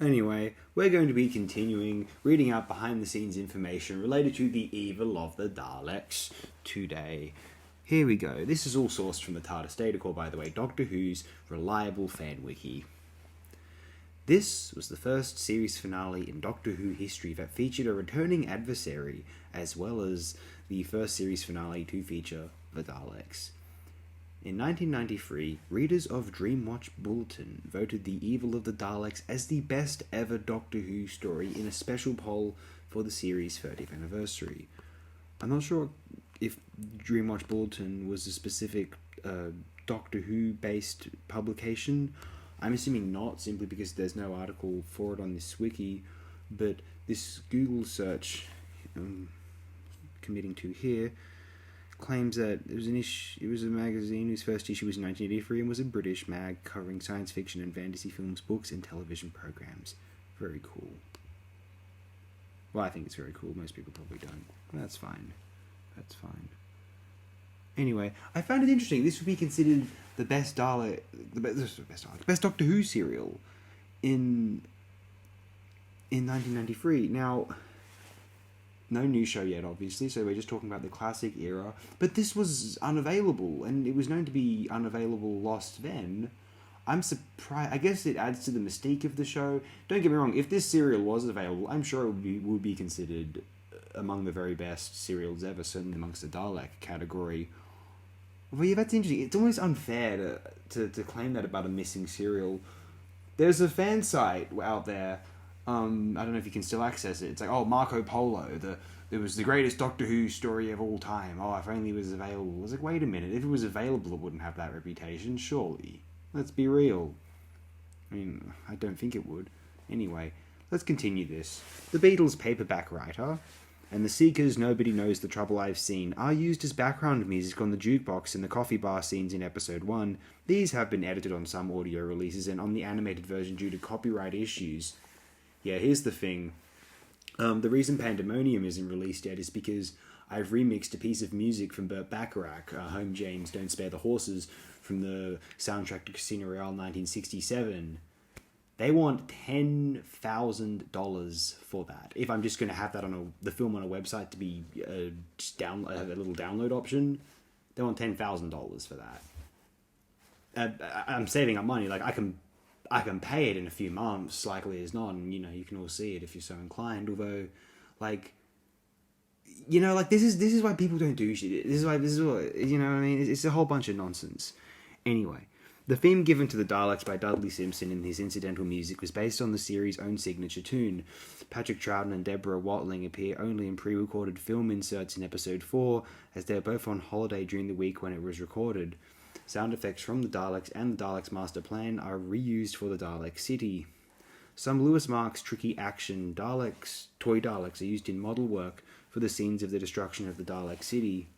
Anyway, we're going to be continuing reading out behind-the-scenes information related to the evil of the Daleks today. Here we go. This is all sourced from the TARDIS Data Core, by the way, Doctor Who's reliable fan wiki. This was the first series finale in Doctor Who history that featured a returning adversary, as well as the first series finale to feature the Daleks. In 1993, readers of Dreamwatch Bulletin voted The Evil of the Daleks as the best ever Doctor Who story in a special poll for the series' 30th anniversary. I'm not sure if Dreamwatch Bulletin was a specific Doctor Who-based publication. I'm assuming not, simply because there's no article for it on this wiki, but this Google search I'm committing to here claims that it was a magazine whose first issue was in 1983 and was a British mag covering science fiction and fantasy films, books, and television programs. Very cool. Well, I think it's very cool. Most people probably don't. That's fine. That's fine. Anyway, I found it interesting. This would be considered the best best Doctor Who serial in 1993. Now, no new show yet, obviously, so we're just talking about the classic era. But this was unavailable, and it was known to be unavailable lost then. I'm surprised. I guess it adds to the mystique of the show. Don't get me wrong, if this serial was available, I'm sure it would be considered among the very best serials ever, certainly amongst the Dalek category. But yeah, that's interesting. It's almost unfair to claim that about a missing serial. There's a fan site out there. I don't know if you can still access it. It's like, Marco Polo. It was the greatest Doctor Who story of all time. If only it was available. I was like, wait a minute. If it was available, it wouldn't have that reputation, surely. Let's be real. I mean, I don't think it would. Anyway, let's continue this. The Beatles' paperback writer and the Seekers' Nobody Knows the Trouble I've Seen are used as background music on the jukebox in the coffee bar scenes in episode 1. These have been edited on some audio releases and on the animated version due to copyright issues. Yeah, here's the thing. The reason Pandemonium isn't released yet is because I've remixed a piece of music from Burt Bacharach, Home James, Don't Spare the Horses, from the soundtrack to Casino Royale 1967. They want $10,000 for that. If I'm just going to have that on the film on a website to be a little download option, they want $10,000 for that. I'm saving up money. Like, I can pay it in a few months, likely as not, and, you can all see it if you're so inclined, although, this is why people don't do shit. This is what, you know what I mean? It's a whole bunch of nonsense. Anyway, the theme given to the Daleks by Dudley Simpson in his incidental music was based on the series' own signature tune. Patrick Troughton and Deborah Watling appear only in pre-recorded film inserts in episode 4, as they are both on holiday during the week when it was recorded. Sound effects from the Daleks and the Daleks Master Plan are reused for the Dalek City. Some Lewis Marks tricky action toy Daleks are used in model work for the scenes of the destruction of the Dalek City.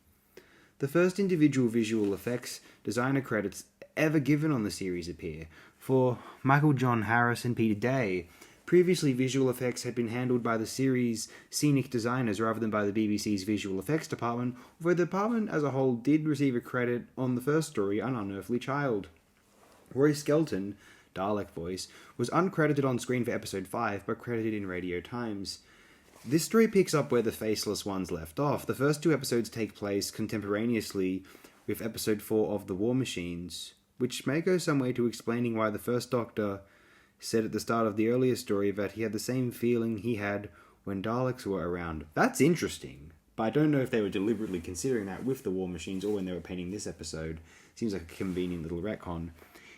The first individual visual effects designer credits ever given on the series appear for Michael John Harris and Peter Day. Previously, visual effects had been handled by the series' scenic designers rather than by the BBC's visual effects department, although the department as a whole did receive a credit on the first story, An Unearthly Child. Roy Skelton, Dalek voice, was uncredited on screen for episode 5, but credited in Radio Times. This story picks up where the Faceless Ones left off. The first 2 episodes take place contemporaneously with episode 4 of The War Machines, which may go some way to explaining why the first Doctor said at the start of the earlier story that he had the same feeling he had when Daleks were around. That's interesting, but I don't know if they were deliberately considering that with the War Machines or when they were painting this episode. Seems like a convenient little retcon.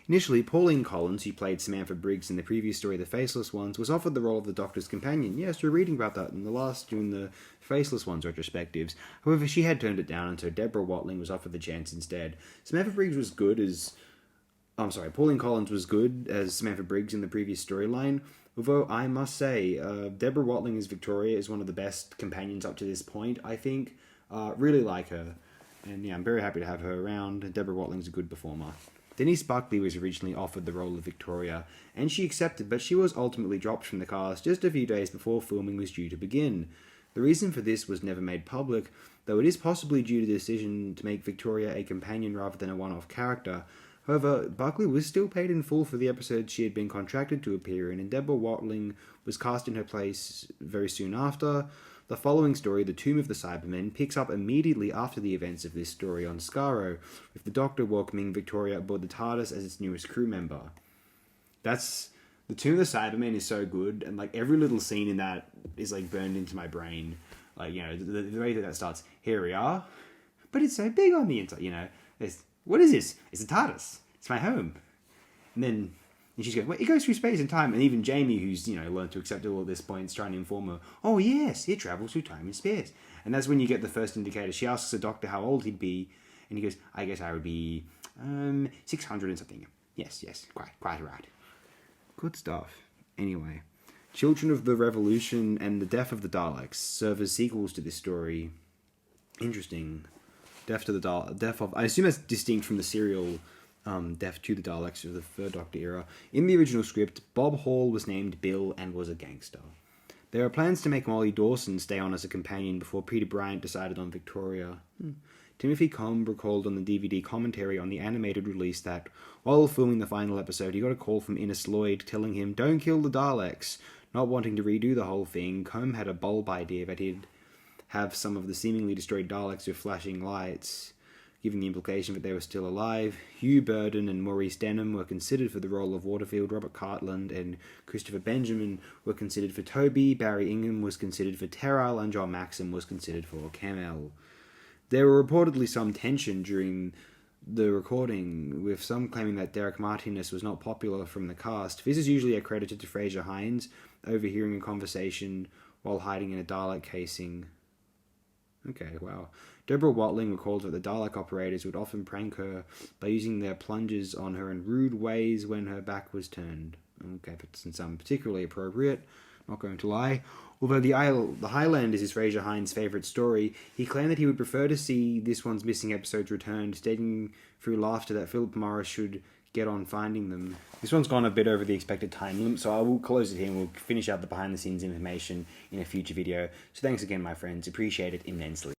Initially, Pauline Collins, who played Samantha Briggs in the previous story The Faceless Ones, was offered the role of the Doctor's companion. Yes, we're reading about that during the Faceless Ones retrospectives. However, she had turned it down, and so Deborah Watling was offered the chance instead. Samantha Briggs was good as... Pauline Collins was good as Samantha Briggs in the previous storyline, although I must say, Deborah Watling as Victoria is one of the best companions up to this point, I think. Really like her, and I'm very happy to have her around. Deborah Watling's a good performer. Denise Buckley was originally offered the role of Victoria, and she accepted, but she was ultimately dropped from the cast just a few days before filming was due to begin. The reason for this was never made public, though it is possibly due to the decision to make Victoria a companion rather than a one-off character. However, Buckley was still paid in full for the episodes she had been contracted to appear in, and Deborah Watling was cast in her place very soon after. The following story, The Tomb of the Cybermen, picks up immediately after the events of this story on Skaro, with the Doctor welcoming Victoria aboard the TARDIS as its newest crew member. That's... The Tomb of the Cybermen is so good, and, like, every little scene in that is, like, burned into my brain. Like, you know, the way that starts, here we are, but it's so big on the inside, you know. What is this? It's a TARDIS. It's my home. And then... And she's going, well, it goes through space and time. And even Jamie, who's, you know, learned to accept it all at this point, is trying to inform her, oh, yes, it travels through time and space. And that's when you get the first indicator. She asks the Doctor how old he'd be. And he goes, I guess I would be 600 and something. Yes, quite right. Good stuff. Anyway, Children of the Revolution and The Death of the Daleks serve as sequels to this story. Interesting. Death of... I assume that's distinct from the serial... Death to the Daleks of the Third Doctor era. In the original script, Bob Hall was named Bill and was a gangster. There are plans to make Molly Dawson stay on as a companion before Peter Bryant decided on Victoria. Timothy Combe recalled on the DVD commentary on the animated release that, while filming the final episode, he got a call from Innes Lloyd telling him, don't kill the Daleks. Not wanting to redo the whole thing, Combe had a bulb idea that he'd have some of the seemingly destroyed Daleks with flashing lights, giving the implication that they were still alive. Hugh Burden and Maurice Denham were considered for the role of Waterfield. Robert Cartland and Christopher Benjamin were considered for Toby. Barry Ingham was considered for Terrell, and John Maxim was considered for Kamel. There were reportedly some tension during the recording, with some claiming that Derek Martinus was not popular from the cast. This is usually accredited to Fraser Hines overhearing a conversation while hiding in a Dalek casing. Okay, wow. Deborah Watling recalled that the Dalek operators would often prank her by using their plungers on her in rude ways when her back was turned. Okay, that doesn't sound particularly appropriate, not going to lie. Although the Highlanders is Fraser Hines' favourite story, he claimed that he would prefer to see this one's missing episodes returned, stating through laughter that Philip Morris should get on finding them. This one's gone a bit over the expected time limit, so I will close it here and we'll finish out the behind-the-scenes information in a future video. So thanks again, my friends. Appreciate it immensely.